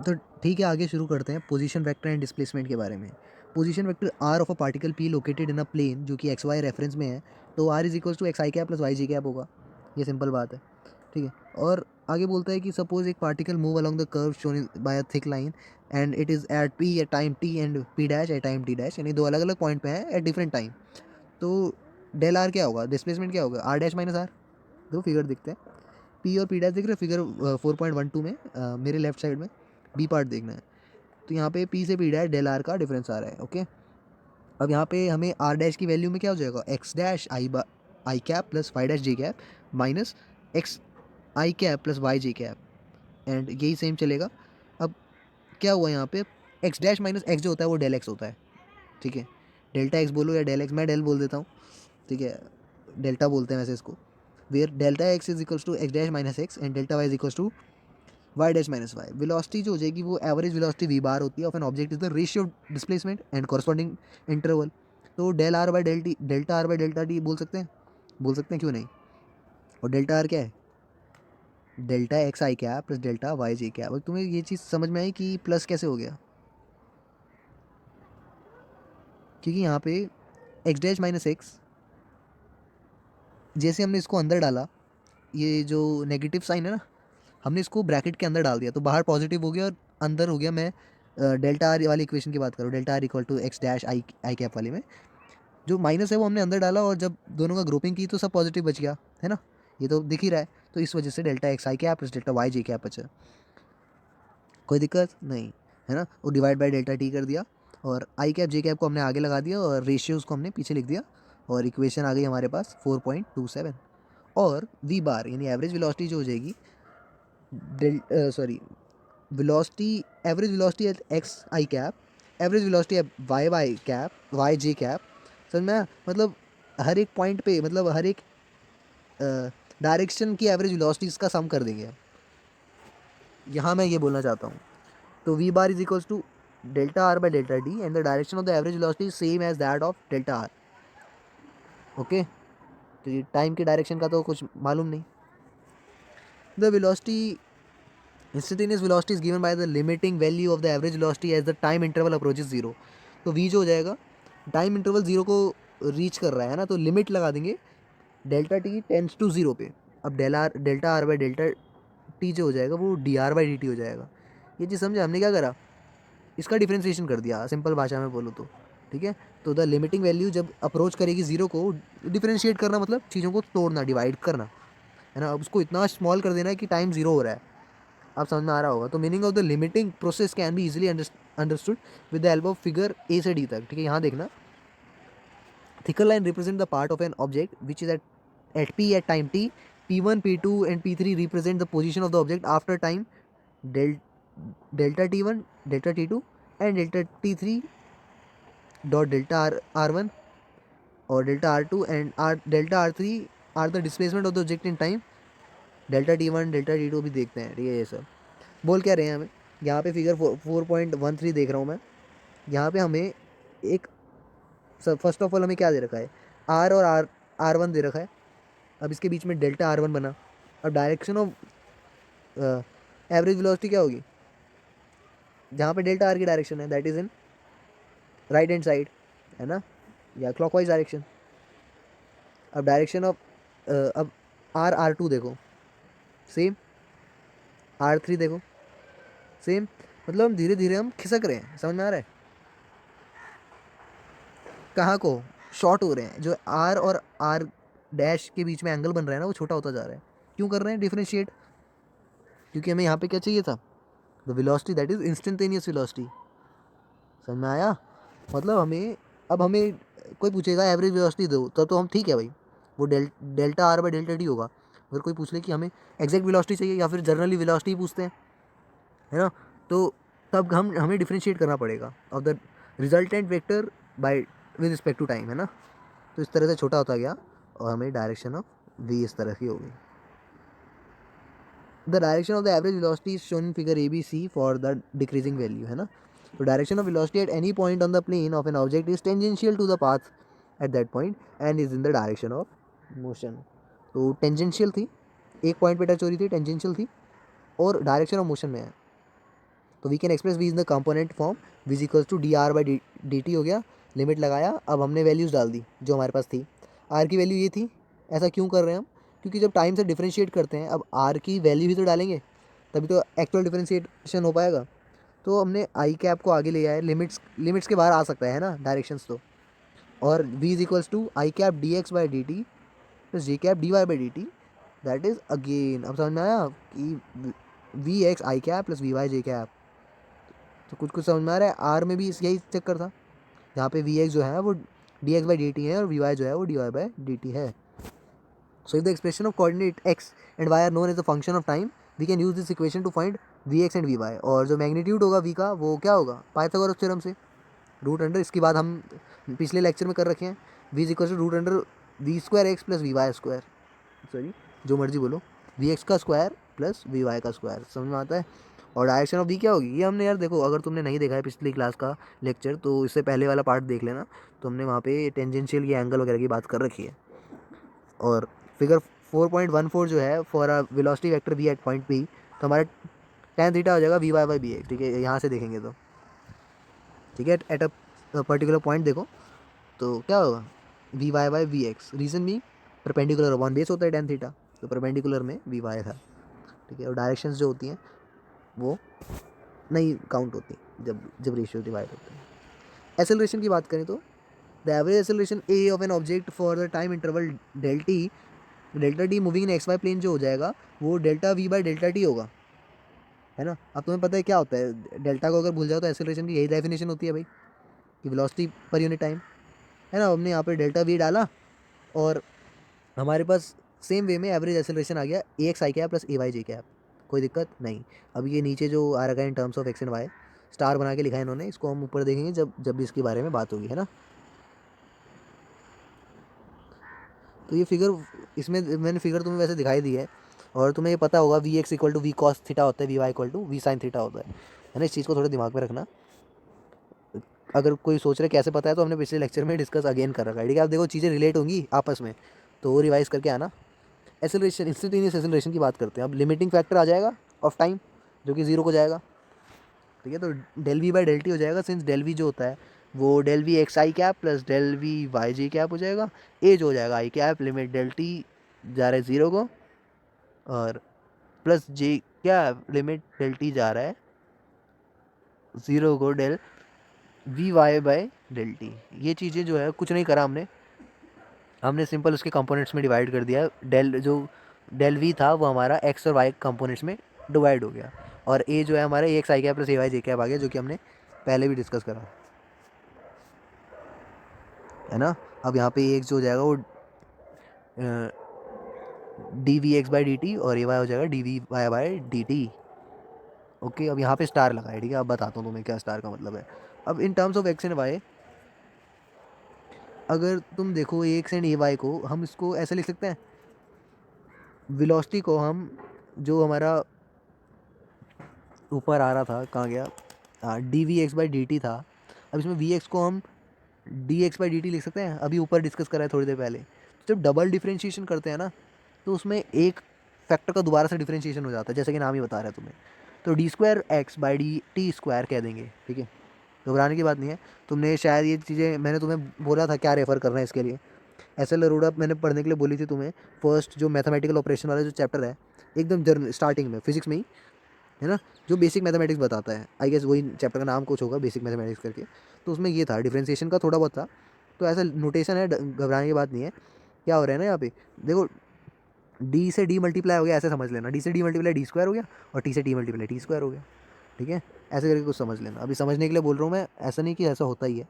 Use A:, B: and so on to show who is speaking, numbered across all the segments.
A: तो ठीक है, आगे शुरू करते हैं पोजीशन वेक्टर एंड डिस्प्लेसमेंट के बारे में। Position vector R of a particle P located in a plane जो कि एक्स वाई रेफरेंस में है, तो R is equals to X I cap plus Y J cap होगा। ये सिंपल बात है, ठीक है। और आगे बोलता है कि सपोज एक particle move along the curve shown by a thick line and it is at P at time T and P dash at time T dash, यानी दो अलग अलग पॉइंट पे हैं एट डिफरेंट टाइम। तो डेल आर क्या होगा, displacement क्या होगा, आर डैश माइनस आर। दो फिगर दिखते हैं, पी और पी डैश दिख रहे हैं फिगर 4.12 में, मेरे लेफ्ट साइड में बी पार्ट देखना है। तो यहाँ पे पी से पी डैश डेल आर का डिफरेंस आ रहा है, ओके। अब यहाँ पे हमें आर डैश की वैल्यू में क्या हो जाएगा, X dash I cap plus Y dash J cap minus X I cap plus Y J cap, and यही सेम चलेगा। अब क्या हुआ यहाँ पे, एक्स डैश माइनस एक्स जो होता है वो डेल एक्स होता है, ठीक है। डेल्टा एक्स बोलो या डेल एक्स, मैं डेल बोल देता हूँ, ठीक है। डेल्टा बोलते हैं वैसे इसको, where delta X is equals to X dash minus X and delta Y is equals to Y dash minus Y. Velocity जो हो जाएगी वो एवरेज वेलोसिटी वी बार होती है of an object is the ratio of displacement and corresponding interval. तो del r by del t, delta are by delta t बोल सकते हैं, बोल सकते हैं, क्यों नहीं। और डेल्टा आर क्या है, delta x I cap plus delta Y J cap. अब तुम्हें ये चीज़ समझ में आई कि प्लस कैसे हो गया, क्योंकि यहाँ पे एक्स डैश माइनस एक्स, जैसे हमने इसको अंदर डाला, ये जो नेगेटिव साइन है ना, हमने इसको ब्रैकेट के अंदर डाल दिया तो बाहर पॉजिटिव हो गया और अंदर हो गया। मैं डेल्टा आर वाली इक्वेशन की बात करूँ, delta R equal to X dash I I cap वाली में जो माइनस है वो हमने अंदर डाला, और जब दोनों का ग्रुपिंग की तो सब पॉजिटिव बच गया, है ना। ये तो दिख ही रहा है। तो इस वजह से delta x I cap plus delta Y J cap बचा। कोई दिक्कत नहीं, है ना। वो डिवाइड बाई डेल्टा टी कर दिया, और आई कैप जे कैप को हमने आगे लगा दिया और रेशियोज़ को हमने पीछे लिख दिया, और इक्वेशन आ गई हमारे पास 4.27। और वी बार यानी एवरेज वेलोसिटी जो हो जाएगी, sorry, velocity, average velocity at X I cap, average velocity at Y Y cap Y J cap. समझ में आया? मतलब हर एक पॉइंट पे, मतलब हर एक डायरेक्शन की एवरेज वेलोसिटीज का सम कर देंगे। यहाँ मैं ये बोलना चाहता हूँ। तो V bar is equals to delta are by delta D and the direction of the average velocity same as that of delta R, okay. तो ये टाइम के डायरेक्शन का तो कुछ मालूम नहीं। The velocity, instantaneous velocity is given by the limiting value of the average velocity as the time interval approaches zero। तो v जो हो जाएगा, टाइम इंटरवल जीरो को रीच कर रहा है ना, तो लिमिट लगा देंगे delta T tends to zero पे। अब delta are by delta T जो हो जाएगा वो D R by D T हो जाएगा। ये चीज़ समझे हमने क्या करा, इसका डिफ्रेंसिएशन कर दिया सिंपल भाषा में बोलो तो, ठीक है। तो द लिमिटिंग वैल्यू जब अप्रोच करेगी जीरो को, डिफ्रेंशिएट करना मतलब चीज़ों को तोड़ना, डिवाइड करना, है ना। अब उसको इतना स्मॉल कर देना है कि टाइम जीरो हो रहा है। आप समझ में आ रहा होगा। तो meaning of the limiting process can be easily understood with the help of figure A से डी तक, ठीक है। यहाँ देखना, thicker line represent the part of an object which is at P at time T, P1 P2 and P3 represent the position of the object after time del delta T1 delta T2 and delta T3 dot delta R1 और delta R2 and delta R3 are the displacement of the object in time। Delta T1 delta T2 भी देखते हैं, ठीक है। ये सब बोल क्या रहे हैं हमें, यहाँ पे फिगर 4.13 देख रहा हूँ मैं। यहाँ पे हमें एक, फर्स्ट ऑफ ऑल हमें क्या दे रखा है, आर और आर वन दे रखा है। अब इसके बीच में डेल्टा R1 बना। अब डायरेक्शन ऑफ एवरेज वेलोसिटी क्या होगी, जहाँ पे डेल्टा आर की डायरेक्शन है that is in right hand side, है ना, या क्लॉकवाइज डायरेक्शन। अब डायरेक्शन ऑफ अब R2 देखो सेम, R3 देखो सेम। मतलब हम धीरे धीरे हम खिसक रहे हैं, समझ में आ रहा है। कहाँ को शॉर्ट हो रहे हैं, जो आर और आर डैश के बीच में एंगल बन रहा है ना, वो छोटा होता जा रहा है। क्यों कर रहे हैं डिफरेंशिएट, क्योंकि हमें यहाँ पे क्या चाहिए था, the velocity that is instantaneous velocity. समझ में आया। मतलब हमें, अब हमें कोई पूछेगा एवरेज वेलोसिटी दो, तो हम ठीक है भाई, वो delta R by delta T होगा। अगर कोई पूछ ले कि हमें एग्जैक्ट वेलोसिटी चाहिए या फिर जनरली वेलोसिटी पूछते हैं, है ना, तो तब हमें डिफ्रेंशिएट करना पड़ेगा of the resultant vector by with respect to time, है ना। तो इस तरह से छोटा होता गया और हमें डायरेक्शन ऑफ वी इस तरह की हो गई। The direction of the average velocity is shown in figure A B C for the decreasing value, है ना। तो direction of velocity at any point on the plane of an object is tangential to the path at that point and is in the direction of motion. तो tangential थी, एक point पे touch हो रही थी, टेंजेंशियल थी, और direction of motion में है। तो we can express V in the component form V is equals to D R by D T हो गया, लिमिट लगाया, अब हमने वैल्यूज़ डाल दी जो हमारे पास थी। आर की वैल्यू ये थी। ऐसा क्यों कर रहे हैं हम? क्योंकि जब टाइम से डिफ्रेंशिएट करते हैं, अब आर की वैल्यू ही तो डालेंगे, तभी तो एक्चुअल डिफ्रेंशिएशन हो पाएगा। तो हमने आई कैप को आगे ले आया, लिमिट्स के बाहर आ सकता है ना डायरेक्शंस तो। और v is equals to I cap D x by D T plus J cap D Y by D T, that is again, अब समझ में आया कि V X I cap plus V Y J cap. तो कुछ कुछ समझ में आ रहा है। आर में भी यही चक्कर था, जहाँ पे वी एक्स जो है वो d x by D t है और वी वाई जो है वो d Y by D t है। So if the expression of coordinate x and y are known as the function of time, we can use this equation to find v x and v y. और जो magnitude होगा v का वो क्या होगा, Pythagoras theorem से root under, इसकी बात हम पिछले लेक्चर में कर रखे हैं, V is equal to root under V square X plus V Y square, sorry जो मर्जी बोलो, वी एक्स का स्क्वायर प्लस वी वाई का स्क्वायर, समझ में आता है। और डायरेक्शन ऑफ वी क्या होगी, ये हमने यार देखो, अगर तुमने नहीं देखा है पिछली क्लास का लेक्चर तो इससे पहले वाला पार्ट देख लेना, तो हमने वहाँ पे टेंजेंशियल की एंगल वगैरह की बात कर रखी है। और फिगर 4.14 जो है for a velocity vector V at point P, तो हमारा tan थीटा हो जाएगा V Y by B X, ठीक है, यहाँ से देखेंगे तो, ठीक है, एट अ पर्टिकुलर पॉइंट देखो तो क्या होगा, V Y by V X, reason भी परपेंडिकुलर वन बेस होता है tan थीटा, तो परपेंडिकुलर में वी वाई था, ठीक है। और डायरेक्शंस जो होती हैं वो नहीं काउंट होती जब जब रेशियो डिवाइड होते हैं। एक्सेलरेशन की बात करें तो the average acceleration A of an object for the time interval delta T moving in X Y plane जो हो जाएगा वो delta V by delta T होगा, है ना। अब तुम्हें पता है क्या होता है, डेल्टा को अगर भूल जाओ तो एक्सेलरेशन की यही डेफिनेशन होती है भाई, कि वेलोसिटी पर यूनिट टाइम, है ना। हमने यहाँ पे डेल्टा वी डाला और हमारे पास सेम वे में एवरेज एक्सेलरेशन आ गया ए x I cap plus A Y J cap, कोई दिक्कत नहीं। अब ये नीचे जो आ रखा है in terms of X and Y star बना के लिखा है इन्होंने, इसको हम ऊपर देखेंगे जब जब भी इसके बारे में बात होगी, है ना। तो ये फिगर, इसमें मैंने फिगर तुम्हें वैसे दिखाई दी है, और तुम्हें ये पता होगा V X equal to V cos theta होता है, V Y equal to V sine theta होता है ना। इस चीज़ को थोड़ा दिमाग में रखना। अगर कोई सोच रहे कैसे पता है, तो हमने पिछले लेक्चर में डिस्कस अगेन कर रखा है, ठीक है। आप देखो चीज़ें रिलेट होंगी आपस में, तो वो रिवाइज करके आना। एक्सेलरेशन, इंस्टेंटेनियस एक्सेलरेशन की बात करते हैं। अब लिमिटिंग फैक्टर आ जाएगा ऑफ टाइम, जो कि जीरो को जाएगा, ठीक है। तो del V by del T हो जाएगा, सिंस डेल वी जो होता है वो del V X I cap plus del V Y J cap हो जाएगा। ए जो हो जाएगा I cap, limit del T जा रहा है ज़ीरो को, और plus J cap limit del T जा रहा है ज़ीरो को, del V Y by del T. ये चीज़ें जो है कुछ नहीं करा हमने सिंपल उसके कंपोनेंट्स में डिवाइड कर दिया। डेल वी था वो हमारा एक्स और वाई कंपोनेंट्स में डिवाइड हो गया, और ए जो है हमारा ए x I cap plus A Y J cap आ गया, जो कि हमने पहले भी डिस्कस करा, है ना। अब यहाँ पे ए एक्स जो हो जाएगा वो D V X by D T, और ए वाई हो जाएगा D V Y by D T. Okay, अब यहाँ पे स्टार लगा है, ठीक है। अब बताता हूँ तुम्हें क्या स्टार का मतलब है। अब in terms of X and Y, अगर तुम देखो A X and A Y को, हम इसको ऐसे लिख सकते हैं, वेलोसिटी को हम, जो हमारा ऊपर आ रहा था, कहाँ गया, D V X by D T था, अब इसमें वी एक्स को हम D x by D T लिख सकते हैं, अभी ऊपर डिस्कस करा है थोड़ी देर पहले। तो जब डबल डिफ्रेंशिएशन करते हैं ना, तो उसमें एक फैक्टर का दोबारा से डिफ्रेंशिएशन हो जाता है, जैसे कि नाम ही बता रहा है तुम्हें। तो D square x by D T square कह देंगे, ठीक है, घबराने की बात नहीं है। तुमने शायद ये चीज़ें, मैंने तुम्हें बोला था क्या रेफ़र करना है इसके लिए, एस एल अरोड़ा मैंने पढ़ने के लिए बोली थी तुम्हें, फर्स्ट जो मैथमेटिकल ऑपरेशन वाला जो चैप्टर है, एकदम जर्न स्टार्टिंग में फिजिक्स में ही, है ना, जो बेसिक मैथमेटिक्स बताता है, आई गेस वही चैप्टर का नाम कुछ होगा, बेसिक मैथमेटिक्स करके। तो उसमें ये था, डिफ्रेंसिएशन का थोड़ा बहुत था, तो ऐसा नोटेशन है, घबराने की बात नहीं है। क्या हो रहा है ना यहाँ पे, देखो डी से डी मल्टीप्लाई हो गया, ऐसे समझ लेना, डी से डी मल्टीप्लाई डी स्क्वायर हो गया, और टी से टी मल्टीप्लाई टी स्क्वायर हो गया, ठीक है। ऐसे करके कुछ समझ लेना, अभी समझने के लिए बोल रहा हूँ मैं, ऐसा नहीं कि ऐसा होता ही है,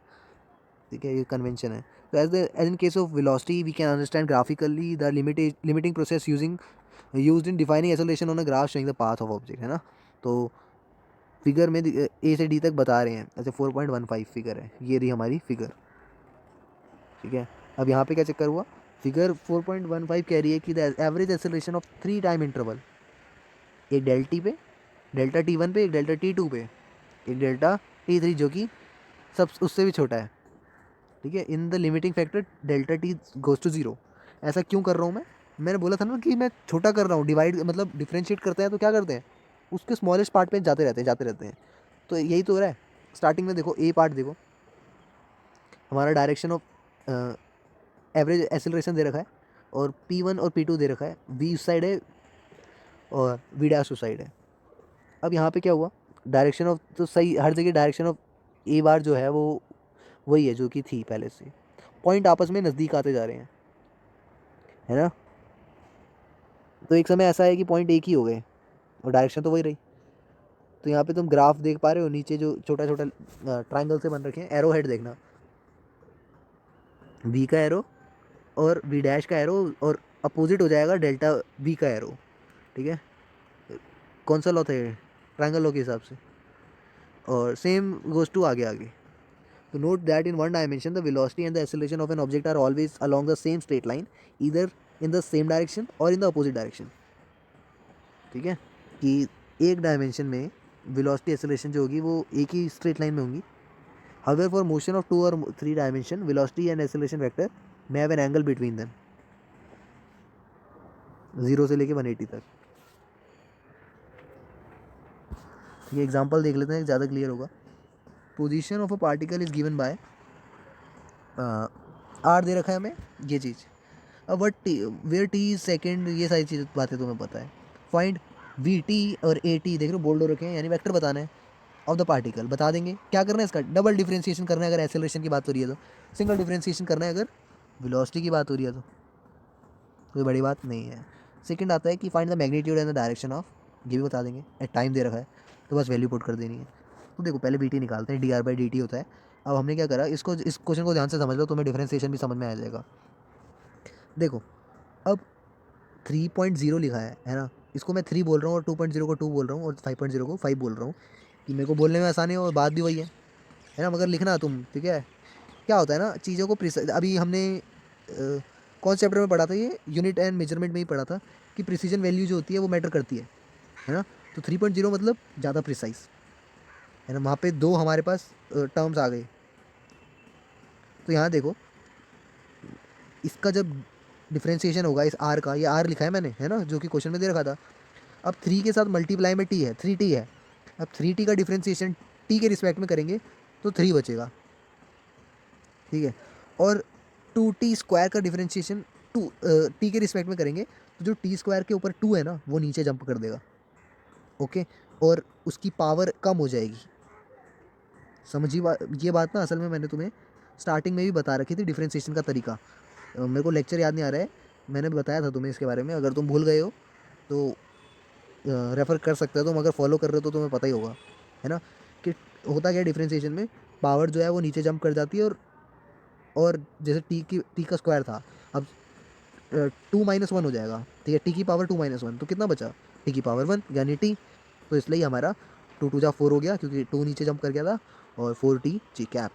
A: ठीक है, ये कन्वेंशन है। तो as in case of velocity we can understand graphically the limiting process used in defining acceleration on a graph showing the path of object, है ना। तो फिगर में ए से डी तक बता रहे हैं, ऐसे 4.15 फिगर है, ये रही हमारी फिगर, ठीक है। अब यहाँ पे क्या चक्कर हुआ, फिगर 4.15 कह रही है कि the average acceleration of 3 time interval, एक डेल्टा टी वन पे, एक डेल्टा टी टू पे, एक डेल्टा टी थ्री जो कि सब उससे भी छोटा है, ठीक है, in the limiting factor delta T goes to zero. ऐसा क्यों कर रहा हूँ मैं, मैंने बोला था ना कि मैं छोटा कर रहा हूँ, डिवाइड मतलब डिफ्रेंशिएट करते हैं तो क्या करते हैं, उसके स्मॉलेस्ट पार्ट पे जाते रहते हैं, तो यही तो हो रहा है। स्टार्टिंग में देखो ए पार्ट देखो, हमारा डायरेक्शन ऑफ एवरेज एक्सेलरेशन दे रखा है और P1 और P2 दे रखा है, V उस साइड है और V डैश उस साइड है। अब यहाँ पे क्या हुआ, डायरेक्शन ऑफ तो सही हर जगह, डायरेक्शन ऑफ ए बार जो है वो वही है जो कि थी पहले से। पॉइंट आपस में नज़दीक आते जा रहे हैं, है ना। तो एक समय ऐसा है कि पॉइंट एक ही हो गए और डायरेक्शन तो वही रही। तो यहाँ पे तुम ग्राफ देख पा रहे हो, नीचे जो छोटा छोटा ट्राइंगल से बन रखे हैं, एरो हेड देखना, वी का एरो और वी डैश का एरो, और अपोजिट हो जाएगा डेल्टा वी का एरो, ठीक है। कौन सा लॉ था ये, ट्राइंगल लॉ के हिसाब से। और सेम गोज टू आगे आगे। तो note that in one dimension the velocity and the acceleration of an object are always along the same straight line, either in the same direction or in the opposite direction, ठीक है। कि एक dimension में velocity acceleration जो होगी वो एक ही straight line में होंगी। However, for motion of 2 or 3 dimension, velocity and acceleration vector may have an angle between them, 0 से लेके 180 तक। ये एग्जांपल देख लेते हैं, ज़्यादा क्लियर होगा। Position of a particle is given by R दे रखा है हमें ये चीज़। अब what T where T second, ये सारी चीज़ बातें तुम्हें पता है। फाइंड वी टी और ए टी, देख रहे हो बोल्ड हो रखे हैं, यानी वेक्टर बताना है ऑफ द पार्टिकल। बता देंगे क्या करना है, इसका डबल डिफरेंशिएशन करना है अगर एक्सेलरेशन की बात हो रही है तो, सिंगल डिफरेंशिएशन करना है अगर वेलोसिटी की बात हो रही है तो, कोई बड़ी बात नहीं है। सेकंड आता है कि find the magnitude and the direction of, ये भी बता देंगे। एट टाइम दे रखा है तो बस वैल्यू पुट कर देनी है। तो देखो पहले बी टी निकालते हैं, D R by D T होता है। अब हमने क्या करा, इसको इस क्वेश्चन को ध्यान से समझ लो, तुम्हें डिफरेंशिएशन भी समझ में आ जाएगा। देखो अब 3.0 लिखा है ना, इसको मैं 3 बोल रहा हूँ और 2.0 को 2 बोल रहा हूँ और 5.0 को 5 बोल रहा हूँ, कि मेरे को बोलने में आसानी है और बात भी वही है ना, मगर लिखना तुम, ठीक है। क्या होता है ना, चीज़ों को अभी हमने कौन से चैप्टर में पढ़ा था, ये यूनिट एंड मेजरमेंट में ही पढ़ा था कि प्रिसीजन वैल्यू जो होती है वो मैटर करती है ना। तो 3.0 मतलब ज़्यादा प्रिसाइज, है ना। वहाँ पे दो हमारे पास टर्म्स आ गए। तो यहाँ देखो, इसका जब डिफ्रेंशिएशन होगा इस आर का, ये आर लिखा है मैंने, है ना, जो कि क्वेश्चन में दे रखा था। अब 3 के साथ मल्टीप्लाई में टी है, 3t है। अब 3t का डिफ्रेंशिएशन t के रिस्पेक्ट में करेंगे तो 3 बचेगा, ठीक है। और 2t स्क्वायर का डिफ्रेंशिएशन t के रिस्पेक्ट में करेंगे तो जो t स्क्वायर के ऊपर 2 है ना वो नीचे जंप कर देगा, ओके। और उसकी पावर कम हो जाएगी। समझी बात, ये बात ना असल में मैंने तुम्हें स्टार्टिंग में भी बता रखी थी, डिफ्रेंशिएशन का तरीका। मेरे को लेक्चर याद नहीं आ रहा है, मैंने बताया था तुम्हें इसके बारे में। अगर तुम भूल गए हो तो रेफ़र कर सकते हो, तुम अगर फॉलो कर रहे हो तो तुम्हें पता ही होगा, है ना। कि होता क्या है डिफ्रेंशिएशन में, पावर जो है वो नीचे जंप कर जाती है और जैसे टी का स्क्वायर था, अब 2 - 1 हो जाएगा, ठीक है। टी की पावर 2 - 1 तो कितना बचा, टी की पावर 1 यानी टी। तो इसलिए हमारा 2 × 2 = 4 हो गया, क्योंकि 2 नीचे जंप कर गया था, और 4t जी कैप।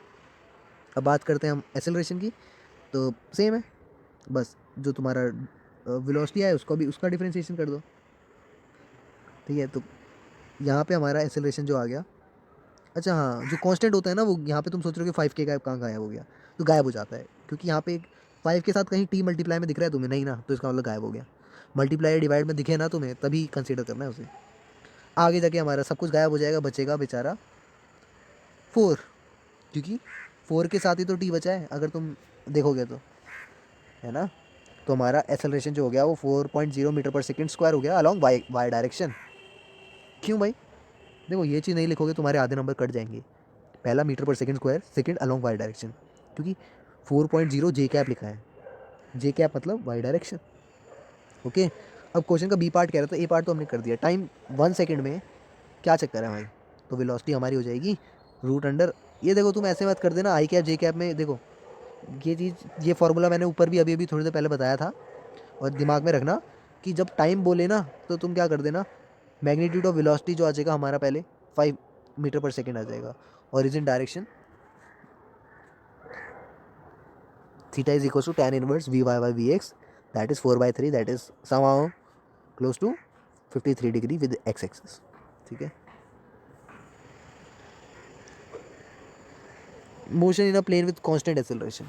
A: अब बात करते हैं हम एक्सेलरेशन की, तो सेम है, बस जो तुम्हारा वेलोसिटी है उसको भी उसका डिफरेंशिएशन कर दो, ठीक है। तो यहाँ पे हमारा एक्सेलरेशन जो आ गया, अच्छा हाँ, जो कांस्टेंट होता है ना वो यहाँ पे तुम सोच रहे हो कि 5 के कहाँ गायब हो गया, तो गायब हो जाता है, क्योंकि यहाँ पे 5 के साथ कहीं टी मल्टीप्लाई में दिख रहा है तुम्हें, नहीं ना, तो इसका मतलब गायब हो गया। मल्टीप्लाई डिवाइड में दिखे ना तुम्हें, तभी कंसिडर करना है उसे। आगे जाके हमारा सब कुछ गायब हो जाएगा, बचेगा बेचारा 4, क्योंकि 4 के साथ ही तो टी बचा है अगर तुम देखोगे तो, है ना। तो हमारा एक्सेलरेशन जो हो गया वो 4.0 मीटर पर सेकेंड स्क्वायर हो गया अलॉन्ग वाई डायरेक्शन। क्यों भाई, देखो ये चीज़ नहीं लिखोगे तुम्हारे आधे नंबर कट जाएंगे। पहला मीटर पर second square, second along Y direction, क्योंकि 4.0 जे कैप लिखा है, जे कैप मतलब वाई डायरेक्शन, ओके। अब क्वेश्चन का बी पार्ट कह रहा था, ए पार्ट तो हमने कर दिया। टाइम 1 सेकेंड में क्या चक्कर है भाई, तो वेलोसिटी हमारी हो जाएगी रूट अंडर, ये देखो तुम ऐसे मत कर देना आई कैप जे कैप में, देखो ये चीज़, ये फार्मूला मैंने ऊपर भी अभी थोड़ी देर पहले बताया था, और दिमाग में रखना कि जब टाइम बोले ना तो तुम क्या कर देना, मैग्नीट्यूड ऑफ वेलोसिटी जो आ जाएगा हमारा पहले 5 मीटर पर सेकेंड आ जाएगा, origin direction theta is equal to tan inverse Vy/Vx, that is 4/3, that is somehow close to 53 degree with x axis, ठीक है। Motion in a plane with constant acceleration,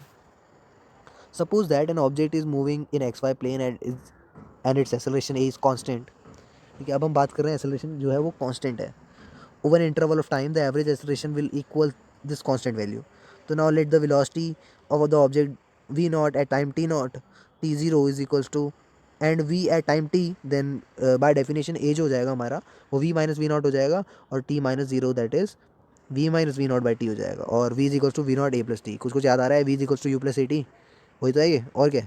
A: suppose that an object is moving in xy plane and its acceleration is constant, ठीक है। अब हम बात कर रहे हैं एक्सेलरेशन जो है वो कांस्टेंट है, over an interval of time, the average acceleration will equal this constant value. So now let the velocity of the object v naught at time t naught t0 is equals to and v at time t, then by definition a जो हो जाएगा हमारा वो v minus V not हो जाएगा और t minus zero that is v minus V not by T हो जाएगा और v is equals to we not A plus T. कुछ कुछ याद आ रहा है? v is equals to U plus A T, वही तो है ये, और क्या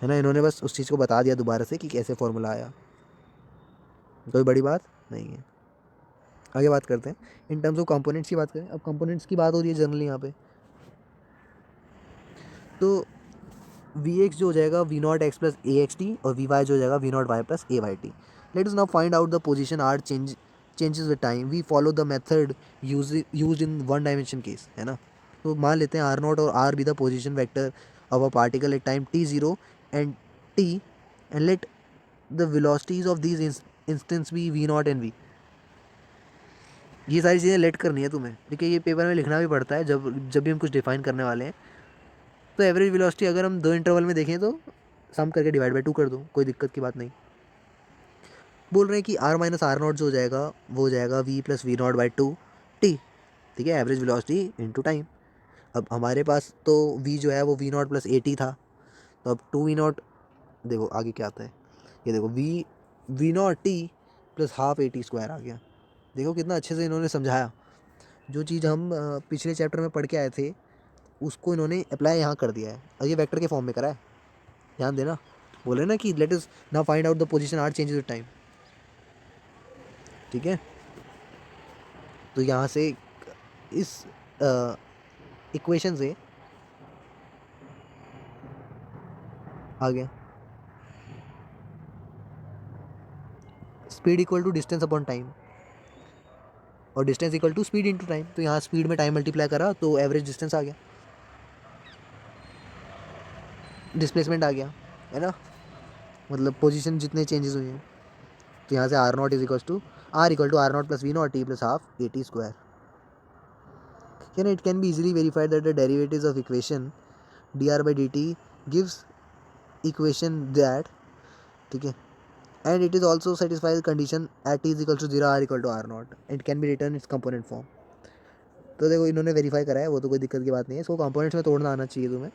A: है ना। इन्होंने बस उस चीज़ को बता दिया दोबारा से कि कैसे फॉर्मूला आया, कोई बड़ी बात नहीं है। आगे बात करते हैं इन टर्म्स ऑफ कंपोनेंट्स की बात करें। अब कंपोनेंट्स की बात हो रही है जनरली यहाँ पे, तो वी एक्स जो हो जाएगा V not X plus A X T और वी वाई जो हो जाएगा V not Y plus A Y T. Let us now find out the position R changes with time. We follow the method use in one dimension case, है ना। तो मान लेते हैं आर नॉट और R be the position vector of a particle at time T zero and T and let the velocities of these instance be V not and V. ये सारी चीज़ें लेट करनी है तुम्हें, देखिए ये पेपर में लिखना भी पड़ता है जब भी हम कुछ डिफाइन करने वाले हैं। तो एवरेज वेलोसिटी अगर हम दो इंटरवल में देखें तो सम करके डिवाइड बाई टू कर दो, कोई दिक्कत की बात नहीं। बोल रहे हैं कि आर माइनस आर नॉट जो हो जाएगा वो हो जाएगा V plus V not by two T, ठीक है, एवरेज वेलोसिटी इनटू टाइम। अब हमारे पास तो वी जो है वो V not plus A T था, तो अब टू वी नॉट, देखो आगे क्या आता है, ये देखो v not T plus half A T square आ गया। देखो कितना अच्छे से इन्होंने समझाया, जो चीज़ हम पिछले चैप्टर में पढ़ के आए थे उसको इन्होंने अप्लाई यहाँ कर दिया है और ये वेक्टर के फॉर्म में करा है। ध्यान देना, बोले ना कि let us now find out the position R changes with time, ठीक है। तो यहाँ से इस इक्वेशन से आ गया speed equal to distance upon time और distance equal to speed into time. तो यहाँ स्पीड में टाइम मल्टीप्लाई करा तो एवरेज डिस्टेंस आ गया, डिस्प्लेसमेंट आ गया, है ना, मतलब पोजीशन जितने चेंजेस हुए हैं। तो यहाँ से R not is equal to R not plus V not T plus half A T square. It can be easily verified that the derivatives of equation dr by dt gives equation that, ठीक है, and it is also satisfies condition at t is equal to 0 r equal to r naught. It can be written its component form. तो देखो इन्होंने verify करा है, वो तो कोई दिक्कत की बात नहीं है, इसको कंपोनेंट्स में तोड़ना आना चाहिए तुम्हें।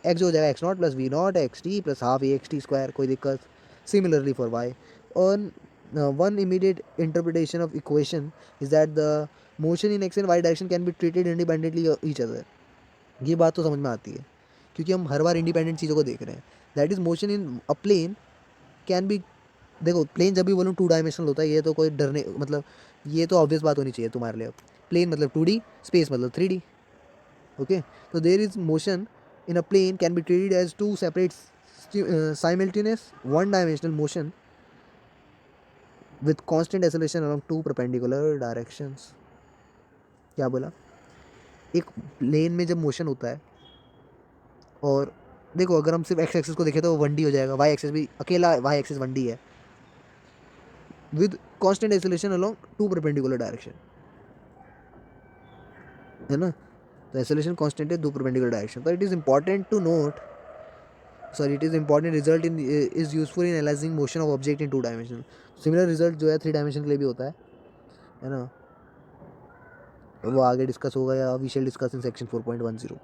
A: एक्स हो जाएगा X not plus V not X T plus half A X T square, कोई दिक्कत। सिमिलरली फॉर वाई और one immediate interpretation of equation is that the motion in x and y direction can be treated independently of each other. ये बात तो समझ में आती है क्योंकि हम हर बार इंडिपेंडेंट चीज़ों को देख रहे हैं। That is motion in a plane can be, देखो प्लेन जब भी बोलूँ टू डायमेंशनल होता है, ये तो कोई डरने मतलब ये तो ऑब्वियस बात होनी चाहिए तुम्हारे लिए। प्लेन मतलब 2D, स्पेस मतलब 3D, ओके। तो there is motion in a plane can be treated as two separate simultaneous one dimensional motion with constant acceleration along two perpendicular directions। क्या बोला, एक प्लेन में जब मोशन होता है और देखो अगर हम सिर्फ एक्स एक्सिस को देखें तो वो 1D हो जाएगा, वाई एक्सिस भी अकेला वाई एक्सिस 1D है with constant acceleration along two perpendicular direction, है ना। तो एक्सेलरेशन कांस्टेंट है दो परपेंडिकुलर डायरेक्शन। तो it is important to note, sorry it is important result in is useful in analysing motion of object in two dimension. Similar result जो है 3 dimension के लिए भी होता है ना, वो आगे डिस्कस होगा या we shall discuss in section 4.10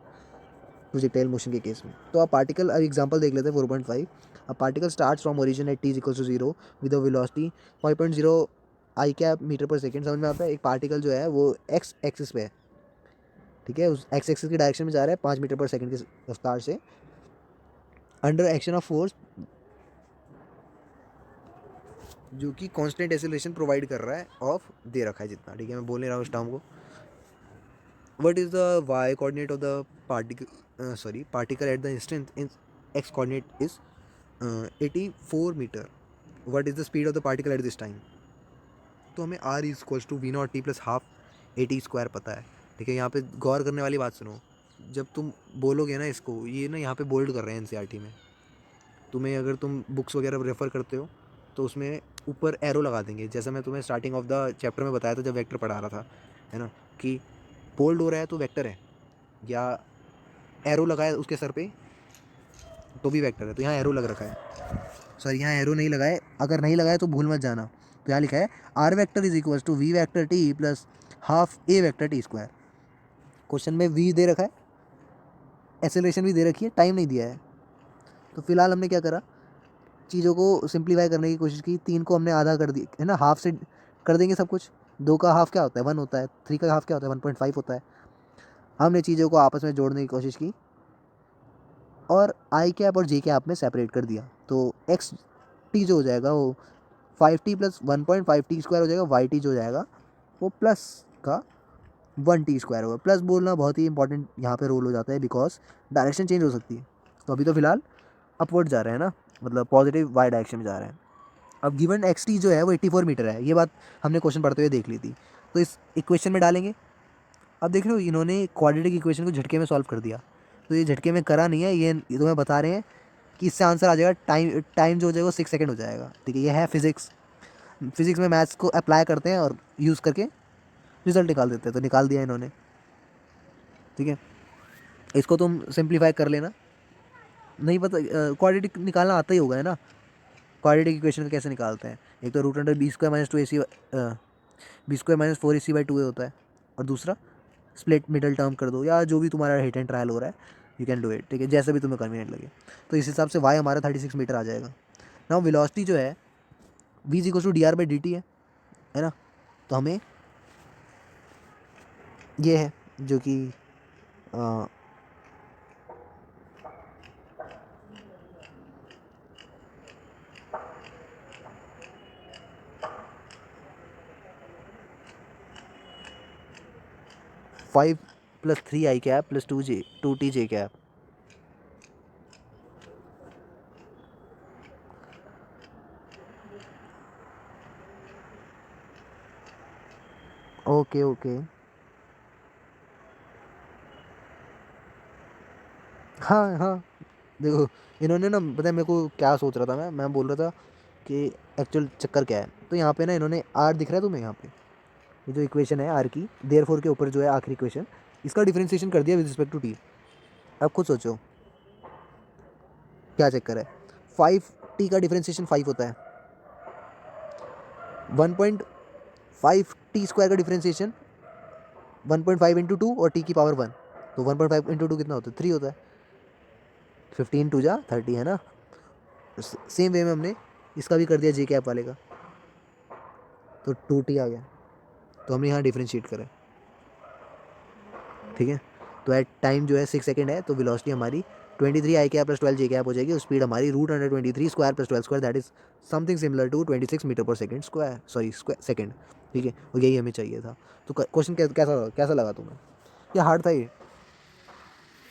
A: projectile motion के केस में। तो आप पार्टिकल एग्जांपल देख लेते हैं 4.5। A particle starts from origin at t is equal to 0 with a velocity 5.0 i cap metre पर सेकेंड। समझ में आता है, एक पार्टिकल जो है वो एक्स एक्सिस पे है, ठीक है, उस एक्स एक्सिस की डायरेक्शन में जा रहा है 5 मीटर पर सेकेंड की रफ्तार से अंडर एक्शन ऑफ फोर्स जो कि कांस्टेंट एक्सेलरेशन प्रोवाइड कर रहा है ऑफ दे रखा है जितना, ठीक है, मैं बोल नहीं रहा हूँ इस टर्म को। What is the y coordinate of the particle at the instant in x coordinate is 84 meter. What is the speed of the particle at this time? तो हमें r is equals to we not T plus half A T square पता है, ठीक है। यहाँ पे गौर करने वाली बात सुनो, जब तुम बोलोगे ना इसको, ये ना यहाँ पे बोल्ड कर रहे हैं एनसीईआरटी में, तुम्हें अगर तुम बुक्स वगैरह रेफ़र करते हो तो उसमें ऊपर एरो लगा देंगे, जैसा मैं तुम्हें स्टार्टिंग ऑफ द चैप्टर में बताया था जब वेक्टर पढ़ा रहा था, है ना, कि बोल्ड हो रहा है तो वेक्टर है, या एरो लगा है उसके सर पे तो भी वेक्टर है। तो यहाँ एरो लग रखा है, सॉरी यहाँ एरो नहीं लगा है, अगर नहीं लगा है तो भूल मत जाना, तो यहाँ लिखा है r vector is equal to v vector t plus half a vector t square. Question में वी दे रखा है, एक्सेलरेशन भी दे रखी है, टाइम नहीं दिया है। तो फिलहाल हमने क्या करा, चीज़ों को सिंप्लीफाई करने की कोशिश की। 3 को हमने आधा कर दिया है ना, हाफ से कर देंगे सब कुछ। 2 का हाफ क्या होता है 1 होता है, 3 का हाफ क्या होता है 1.5 होता है। हमने चीज़ों को आपस में जोड़ने की कोशिश की और आई कैप और जे कैप में सेपरेट कर दिया। तो एक्स टी जो हो जाएगा वो 5t प्लस 1.5t स्क्वायर हो जाएगा, वाई टी जो हो जाएगा वो प्लस का 1t स्क्वायर होगा। प्लस बोलना बहुत ही इंपॉर्टेंट यहाँ पे रोल हो जाता है, बिकॉज डायरेक्शन चेंज हो सकती है। तो अभी तो फिलहाल अपवर्ड जा रहे हैं ना, मतलब पॉजिटिव वाई डायरेक्शन में जा रहे हैं। अब गिवन एक्स टी जो है वो 84 मीटर है, ये बात हमने क्वेश्चन पढ़ते हुए देख ली थी। तो इस इक्वेशन में डालेंगे। अब देख रहे हो इन्होंने क्वाड्रेटिक इक्वेशन को झटके में सॉल्व कर दिया। तो ये झटके में करा नहीं है, ये तुम्हें बता रहे हैं कि इससे आंसर आ जाएगा। टाइम जो हो जाएगा वो 6 सेकंड हो जाएगा। ठीक है, ये है फिजिक्स। फिजिक्स में मैथ्स को अप्लाई करते हैं और यूज़ करके रिजल्ट निकाल देते हैं। तो निकाल दिया इन्होंने। ठीक है, इसको तुम सिंप्लीफाई कर लेना। नहीं पता क्वाड्रेटिक निकालना आता ही होगा है ना। क्वाड्रेटिक इक्वेशन कैसे निकालते हैं, एक तो root under b square minus 2ac b square minus 4ac/2a होता है, और दूसरा स्प्लिट मिडल टर्म कर दो, या जो भी तुम्हारा हिट एंड ट्रायल हो रहा है यू कैन डू इट। ठीक है, जैसे भी तुम्हें कन्वीनियंट लगे। तो इस हिसाब से वाई हमारा 36 मीटर आ जाएगा। नाउ वेलोसिटी जो है v is equal to dr/dt है ना। तो हमें ये है जो कि 5 plus 3i cap plus 2t j cap. Okay okay, हाँ हाँ। देखो इन्होंने ना, पता है मेरे को क्या सोच रहा था, मैं बोल रहा था कि एक्चुअल चक्कर क्या है। तो यहाँ पे ना इन्होंने आर दिख रहा है तुम्हें यहाँ पे, ये जो इक्वेशन है आर की, देयरफॉर के ऊपर जो है आखिरी इक्वेशन, इसका डिफरेंशिएशन कर दिया विद रिस्पेक्ट टू टी। अब खुद सोचो क्या चक्कर है। 5t का डिफरेंशिएशन 5 होता है, 1.5t स्क्वायर का डिफरेंशिएशन 1.5 इंटू 2 और t की पावर 1। तो 1.5 इंटू 2 कितना होता है 3 होता है। 15 2 जा 30 है ना। सेम वे में हमने इसका भी कर दिया जे कैप वाले का, तो 2t आ गया। तो हमने यहाँ डिफरेंशिएट करें। ठीक है, तो एट टाइम जो है 6 सेकंड है, तो वेलोसिटी हमारी 23 i cap plus 12 j cap हो जाएगी। और स्पीड हमारी root under 23 square plus 12 square, that is something similar to 26 metre पर सेकंड स्क्वायर, सॉरी सेकंड। ठीक है, और यही हमें चाहिए था। तो क्वेश्चन कैसा कैसा लगा तुम्हें? ये हार्ड था ये?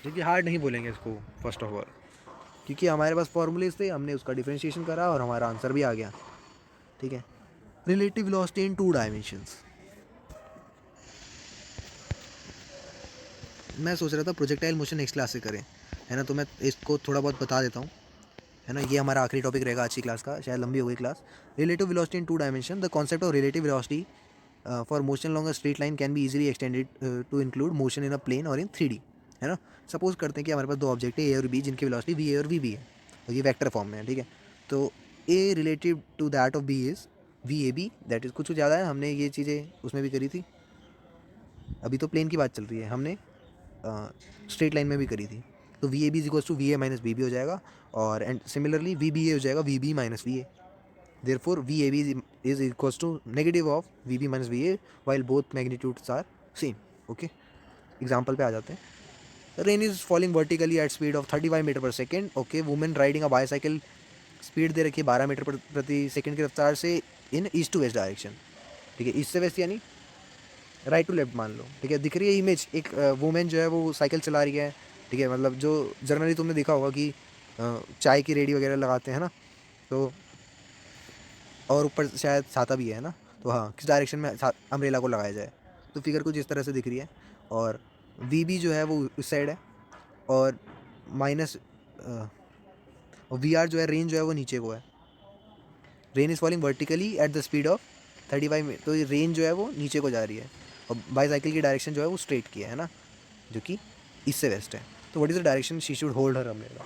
A: देखिए हार्ड नहीं बोलेंगे इसको फर्स्ट ऑफ ऑल, क्योंकि हमारे पास फॉर्मूलेज थे, हमने उसका डिफरेंशिएशन करा और हमारा आंसर भी आ गया। ठीक है, रिलेटिव वेलोसिटी इन 2 डायमेंशंस। मैं सोच रहा था प्रोजेक्टाइल मोशन नेक्स्ट क्लास से करें, है ना। तो मैं इसको थोड़ा बहुत बता देता हूँ, है ना। ये हमारा आखिरी टॉपिक रहेगा आज की क्लास का, शायद लंबी हो गई class. Relative velocity in 2 dimension. The concept of relative velocity for motion long a straight line can be easily extended to include motion in a plane or in 3D, है ना। सपोज करते हैं कि हमारे पास 2 ऑब्जेक्ट है ए और B, जिनकी velocity V A और वी बी है, और ये वेक्टर फॉर्म में है। ठीक है, तो A relative to that of B is v A B, that is कुछ ज़्यादा है। हमने ये चीज़ें उसमें भी करी थी, अभी तो प्लेन की बात चल रही है, हमने स्ट्रेट लाइन में भी करी थी। तो v A b is equals to v a minus b b हो जाएगा, और and similarly v b a हो जाएगा v b minus v a. Therefore v A b is equals to negative of v b minus v a while both magnitudes are same. Okay, example पे आ जाते हैं। Rain is falling vertically at speed of 35 meter पर second. Okay, women riding अ bicycle, speed दे रखी है 12 metre प्रति second की रफ्तार से इन ईस्ट टू वेस्ट डायरेक्शन। ठीक है, ईस्ट से वेस्ट यानी राइट टू लेफ्ट मान लो। ठीक है, दिख रही है इमेज, एक वुमेन जो है वो साइकिल चला रही है। ठीक है, मतलब जो जनरली तुमने देखा होगा कि चाय की रेडी वगैरह लगाते हैं ना, तो और ऊपर शायद छाता भी है ना। तो हाँ, किस डायरेक्शन में अम्ब्रेला को लगाया जाए। तो फिगर कुछ इस तरह से दिख रही है, और वी बी जो है वो इस साइड है, और माइनस वी आर जो है, रेंज जो है वो नीचे को है। Rain is falling vertically at the speed of 35, तो ये रेंज जो है वो नीचे को जा रही है, और बाईसाइकिल की डायरेक्शन जो है वो स्ट्रेट की है ना, जो कि ईस्ट से वेस्ट है। तो what is the direction she should hold her umbrella,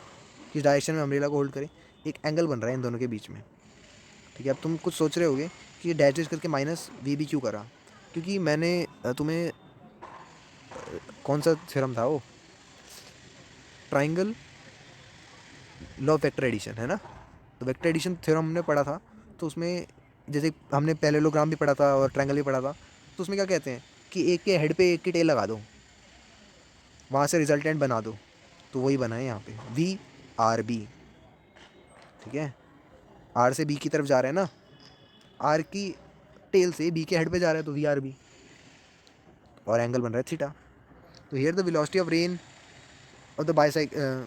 A: किस डायरेक्शन में अम्ब्रेला को होल्ड करें। एक एंगल बन रहा है इन दोनों के बीच में। ठीक है, अब तुम कुछ सोच रहे होगे कि डैश डैश करके माइनस वी बी क्यों करा, क्योंकि मैंने तुम्हें कौन सा थ्योरम था वो, triangle law of vector addition है ना, तो वेक्टर एडिशन थ्योरम हमने पढ़ा था। तो उसमें जैसे हमने पैरेललोग्राम भी पढ़ा था और ट्रायंगल भी पढ़ा था, तो उसमें क्या कहते हैं कि एक के हेड पे एक की टेल लगा दो, वहाँ से रिजल्टेंट बना दो, तो वही बना है यहाँ पे वी आर बी। ठीक है, आर से बी की तरफ जा रहा है ना, आर की टेल से बी के हेड पे जा रहा है, तो वी आर बी, और एंगल बन रहा है थीटा। तो here the velocity of rain of the bicycle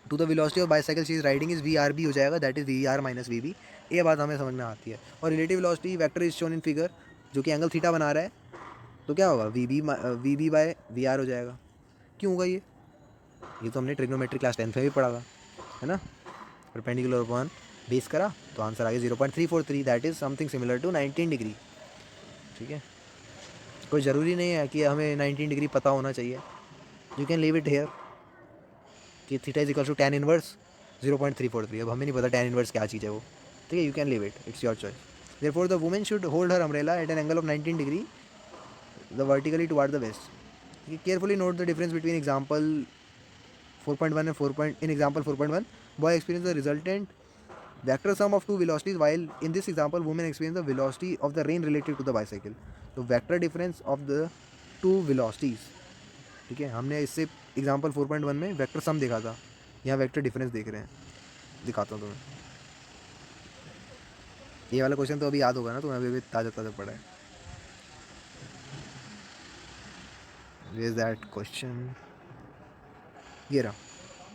A: to the velocity of bicycle she is riding is v r b हो जाएगा, that is v r minus v b. ये बात हमें समझ में आती है। और relative velocity vector is shown in figure, जो कि एंगल थीटा बना रहा है, तो क्या होगा v b by v r हो जाएगा। क्यों होगा ये तो हमने ट्रिग्नोमेट्री क्लास 10 में भी पढ़ा था, है ना। परपेंडिकुलर अपॉन बेस करा तो आंसर आ गया 0.343, that is something similar to 19 degree. ठीक है, कोई ज़रूरी नहीं है कि हमें 19 डिग्री पता होना चाहिए, you can leave it here कि theta is equal to tan inverse 0.343। अब हमें नहीं पता tan इनवर्स क्या चीज़ है वो, ठीक है, you can leave it, it's your choice. Therefore the women should hold her umbrella at an angle of 19 degree the vertically toward the west. Carefully note the difference between example 4.1 and 4. In example 4.1, boy experienced the resultant vector sum of two velocities, while in this example woman experienced the velocity of the rain relative to the bicycle. तो vector difference of the two velocities, ठीक है, हमने इससे example 4.1 में vector sum देखा था, यहाँ vector difference देख रहे हैं। दिखाता हूँ तुम्हें, ये वाला क्वेश्चन तो अभी याद होगा ना तुम्हें, अभी ताज़ा ताज़ा पड़ा है। वेयर इज दैट क्वेश्चन, ये रहा।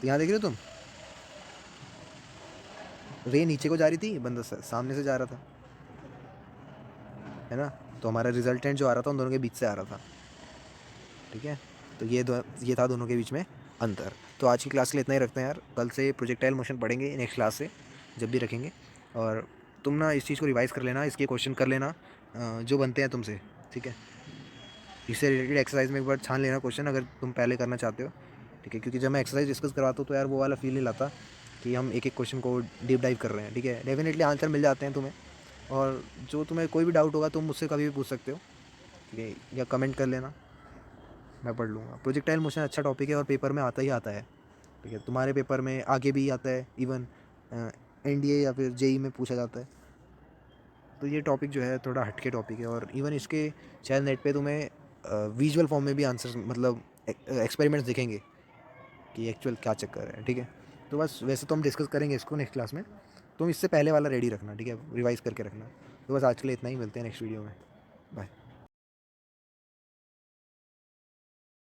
A: तो यहाँ देख रहे हो तुम, रे नीचे को जा रही थी, बंदा सामने से जा रहा था, है ना। तो हमारा रिजल्टेंट जो आ रहा था उन दोनों के बीच से आ रहा था। ठीक है, तो ये था दोनों के बीच में अंतर। तो आज की क्लास के लिए इतना ही रखते हैं यार, कल से प्रोजेक्टाइल मोशन पढ़ेंगे नेक्स्ट क्लास से, जब भी रखेंगे। और तुम ना इस चीज़ को रिवाइज़ कर लेना, इसके क्वेश्चन कर लेना जो बनते हैं तुमसे, ठीक है। इससे रिलेटेड एक्सरसाइज में एक बार छान लेना क्वेश्चन, अगर तुम पहले करना चाहते हो, ठीक है। क्योंकि जब मैं एक्सरसाइज डिस्कस करवाता हूँ तो यार वो वाला फील नहीं लाता कि हम एक एक क्वेश्चन को डीप डाइव कर रहे हैं, ठीक है। डेफिनेटली आंसर मिल जाते हैं तुम्हें, और जो तुम्हें कोई भी डाउट होगा तुम मुझसे कभी भी पूछ सकते हो, ठीक है, या कमेंट कर लेना, मैं पढ़ लूँगा। प्रोजेक्टाइल मोशन अच्छा टॉपिक है और पेपर में आता ही आता है, ठीक है। तुम्हारे पेपर में आगे भी आता है, इवन एनडीए या फिर जेई में पूछा जाता है। तो ये टॉपिक जो है थोड़ा हटके टॉपिक है, और इवन इसके शायद नेट पे तुम्हें विजुअल फॉर्म में भी आंसर, मतलब एक्सपेरिमेंट्स दिखेंगे कि एक्चुअल क्या चक्कर है, ठीक है। तो बस वैसे तो हम डिस्कस करेंगे इसको नेक्स्ट क्लास में, तुम इससे पहले वाला रेडी रखना, ठीक है, रिवाइज़ करके रखना। तो बस आज के लिए इतना ही, मिलते हैं नेक्स्ट वीडियो में, बाय।